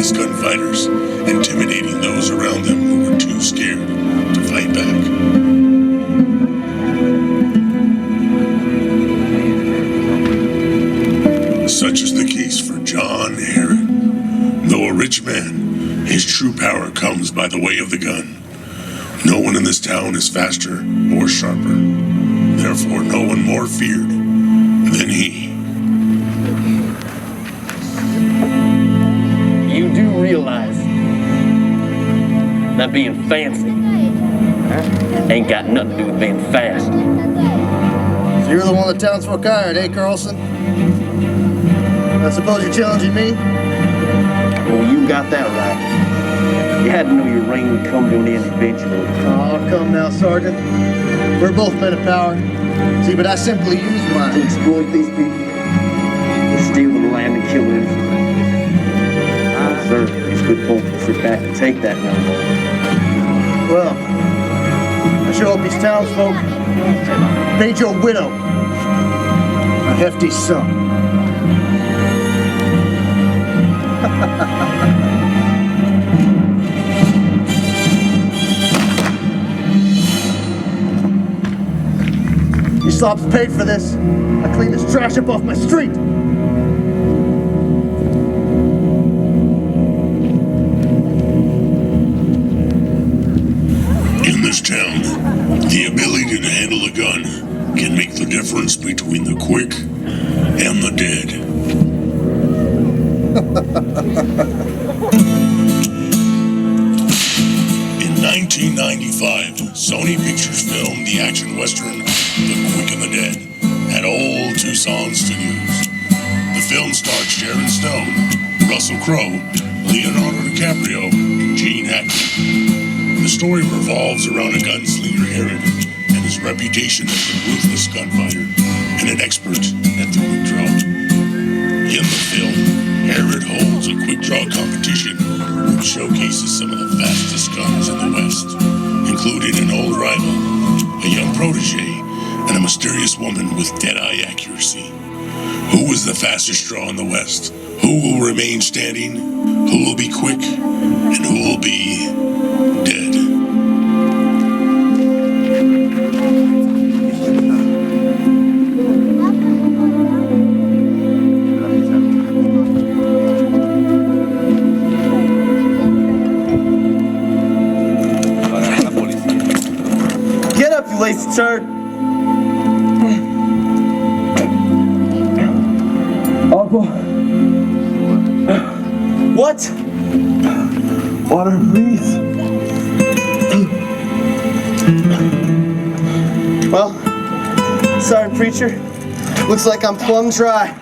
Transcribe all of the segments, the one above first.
ruthless gunfighters, intimidating those around them who were too scared to fight back. Such is the case for John Herod. Though a rich man, his true power comes by the way of the gun. No one in this town is faster or sharper. Therefore, no one more feared than he. You do realize that being fancy ain't got nothing to do with being fast. So you're the one the townsfolk hired, eh, Carlson? I suppose you're challenging me? Well, you got that right. You had to know your reign would come to an end eventually. Oh, come now, Sergeant. We're both men of power. See, but I simply use mine. To exploit these people, to steal the land and kill innocent. Sir, it's good folk to sit back and take that now. Well, I sure hope these townsfolk paid your widow a hefty sum. You slobs paid for this. I cleaned this trash up off my street. In this town, the ability to handle a gun can make the difference between the quick and the dead. In 1995, Sony Pictures filmed the action western The Quick and the Dead at Old Tucson Studios. The film starred Sharon Stone, Russell Crowe, Leonardo DiCaprio, and Gene Hackman. The story revolves around a gunslinger, Herod, and his reputation as a ruthless gunfighter and an expert at the quick draw. In the film, Herod holds a quick draw competition which showcases some of the fastest guns in the West, including an old rival, a young protege, and a mysterious woman with dead-eye accuracy. Who is the fastest draw in the West? Who will remain standing? Who will be quick? And who will be dead? Get up, you lazy turd! What? Water, please. Well, sorry, preacher. Looks like I'm plumb dry.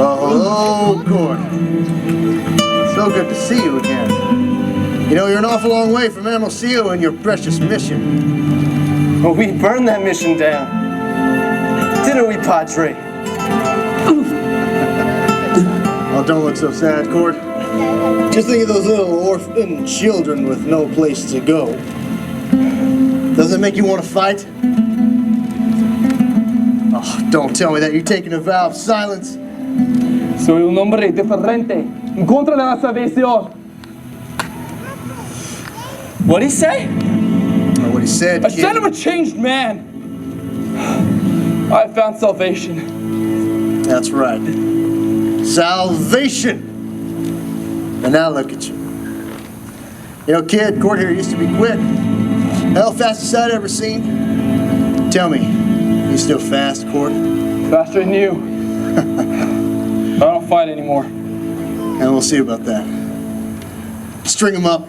Oh, Gordon. So good to see you again. You know, you're an awful long way from Hermosillo and your precious mission. Well, we burned that mission down. Didn't we, Padre? Oh, don't look so sad, Cord. Just think of those little orphan children with no place to go. Doesn't it make you want to fight? Oh, don't tell me that you're taking a vow of silence. Soy un hombre diferente. En contra de la salvación. What'd he say? What he said, I kid. said I'm a changed man. I found salvation. That's right. Salvation. And now look at you. You know, kid, Cord here used to be quick. Hell, fastest I'd ever seen. Tell me, you still fast, Cord? Faster than you. I don't fight anymore. And we'll see about that. String him up.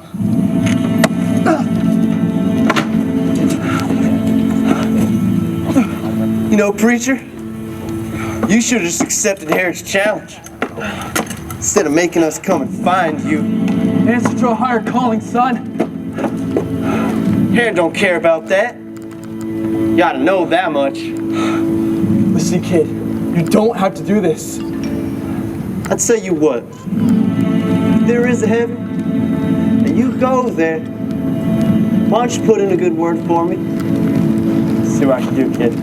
You know, preacher, you should have just accepted Herod's challenge. Instead of making us come and find you. Answer to a higher calling, son. Herod don't care about that. You ought to know that much. Listen, kid, you don't have to do this. I'd say you what? If there is a heaven, and you go there, why don't you put in a good word for me? See what I can do, kid.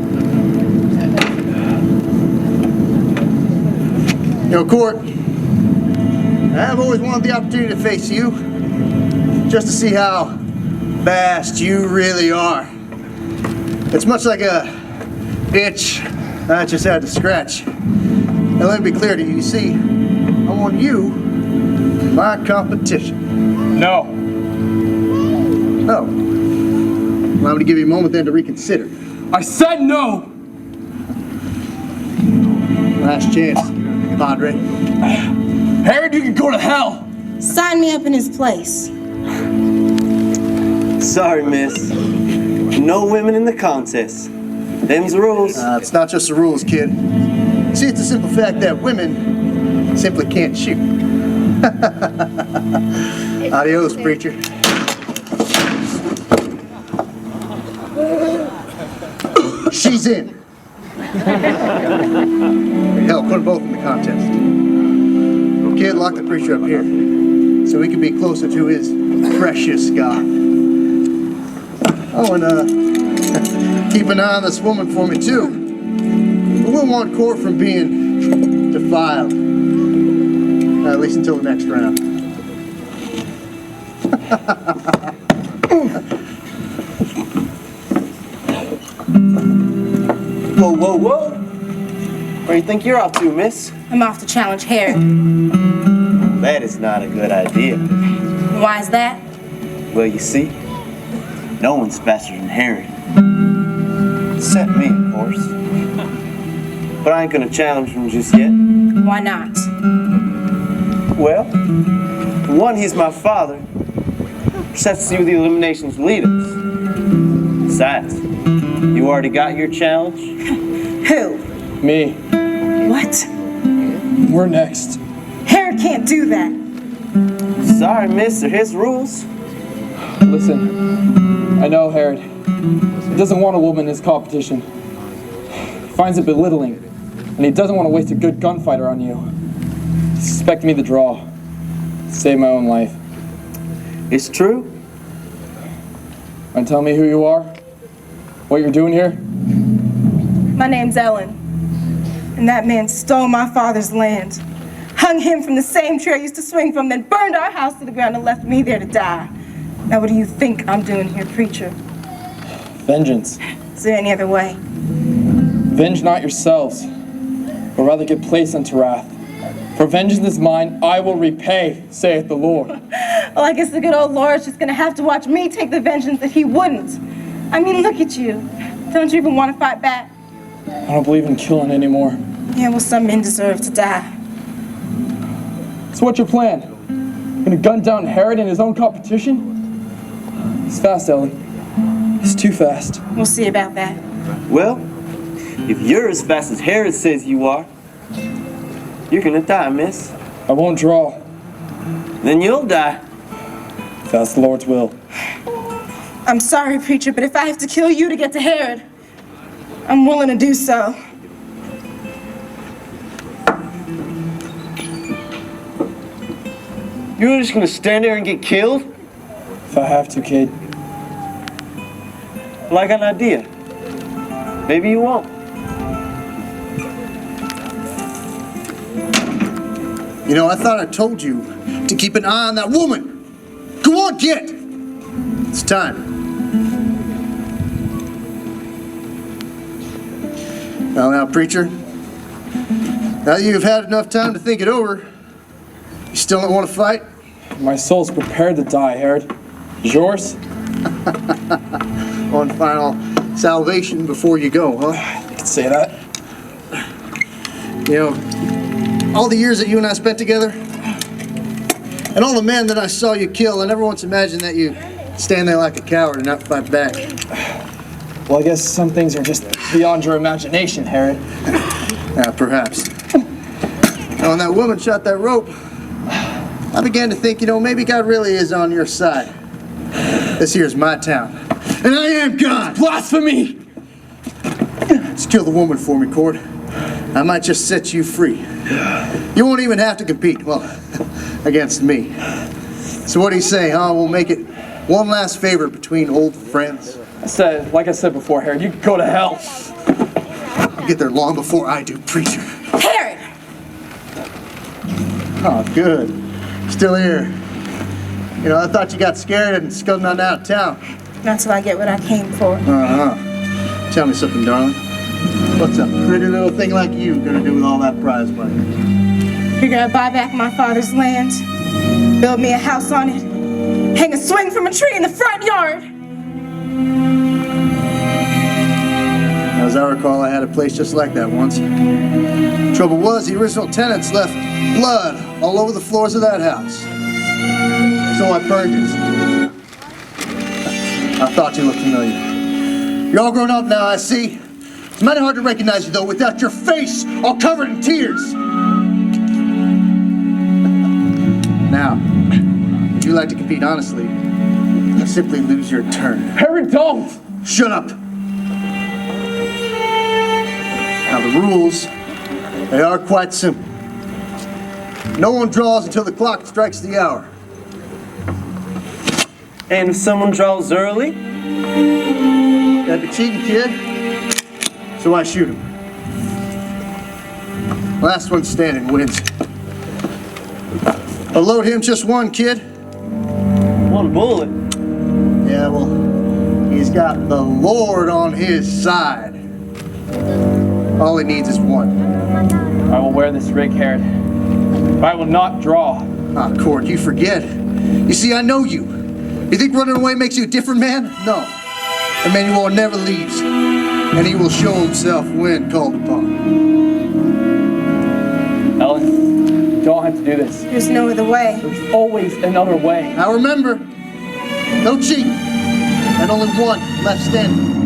You know, Court, I've always wanted the opportunity to face you, just to see how vast you really are. It's much like a itch I just had to scratch. Now let me be clear to you. You see, I want you my competition. No. No. Well, I'm going to give you a moment then to reconsider. I said no! Last chance, Padre. Herod, you can go to hell! Sign me up in his place. Sorry, miss. No women in the contest. Them's the rules. It's not just the rules, kid. See, it's the simple fact that women simply can't shoot. Adios, preacher. She's in. Hell, put them both in the contest. Kid, lock the preacher up here so we can be closer to his precious God. Oh, and keep an eye on this woman for me too. We won't want Court from being defiled. At least until the next round. Whoa, whoa, whoa. Where do you think you're off to, miss? I'm off to challenge Herod. That is not a good idea. Why is that? Well, you see, no one's faster than Herod. Except me, of course. But I ain't gonna challenge him just yet. Why not? Well, for one, he's my father. Just have to see where the eliminations lead us. Besides, you already got your challenge? Who? Me. What? We're next. Herod can't do that. Sorry, miss, they're his rules. Listen, I know Herod. He doesn't want a woman in his competition. He finds it belittling, and he doesn't want to waste a good gunfighter on you. He's expecting me to draw. Save my own life. It's true. And tell me who you are? What you're doing here? My name's Ellen. And that man stole my father's land. Hung him from the same tree I used to swing from, then burned our house to the ground and left me there to die. Now what do you think I'm doing here, preacher? Vengeance. Is there any other way? Venge not yourselves, but rather give place unto wrath. For vengeance is mine, I will repay, saith the Lord. Well, I guess the good old Lord's just gonna have to watch me take the vengeance that he wouldn't. I mean, look at you. Don't you even want to fight back? I don't believe in killing anymore. Yeah, well, some men deserve to die. So what's your plan? Gonna gun down Herod in his own competition? He's fast, Ellen. He's too fast. We'll see about that. Well, if you're as fast as Herod says you are, you're gonna die, miss. I won't draw. Then you'll die. If that's the Lord's will. I'm sorry, preacher, but if I have to kill you to get to Herod, I'm willing to do so. You're just gonna stand there and get killed? If I have to, kid. Well, I got an idea. Maybe you won't. You know, I thought I told you to keep an eye on that woman. Go on, kid. It's time. Now, preacher. Now that you've had enough time to think it over, you still don't want to fight? My soul's prepared to die, Herod. Is yours? One final salvation before you go, huh? You could say that. You know, all the years that you and I spent together, and all the men that I saw you kill, I never once imagined that you stand there like a coward and not fight back. Well, I guess some things are just beyond your imagination, Herod. Perhaps. Now, when that woman shot that rope, I began to think, you know, maybe God really is on your side. This here's my town, and I am God! Blasphemy! Just kill the woman for me, Cord. I might just set you free. You won't even have to compete, well, against me. So what do you say, huh? We'll make it one last favor between old friends. Like I said before, Herod, you can go to hell. You'll get there long before I do, preacher. Herod! Oh, good. Still here. You know, I thought you got scared and scudded on out of town. Not till I get what I came for. Uh-huh. Tell me something, darling. What's a pretty little thing like you gonna do with all that prize money? You're gonna buy back my father's land, build me a house on it, hang a swing from a tree in the front yard. As I recall, I had a place just like that once. Trouble was, the original tenants left blood all over the floors of that house. So I burned it. I thought you looked familiar. You're all grown up now, I see. It's mighty hard to recognize you, though, without your face all covered in tears. Now, if you like to compete honestly, you simply lose your turn. Herod, don't! Shut up! Now, the rules, they are quite simple. No one draws until the clock strikes the hour. And if someone draws early? That'd be cheating, kid. So I shoot him. Last one standing wins. I'll load him just one, kid. One bullet. Yeah, well, he's got the Lord on his side. All he needs is one. I will wear this rig, Herod. But I will not draw. Ah, Cord, you forget. You see, I know you. You think running away makes you a different man? No. Emmanuel never leaves, and he will show himself when called upon. Ellen, you don't have to do this. There's no other way. There's always another way. Now remember, no cheating, and only one left standing.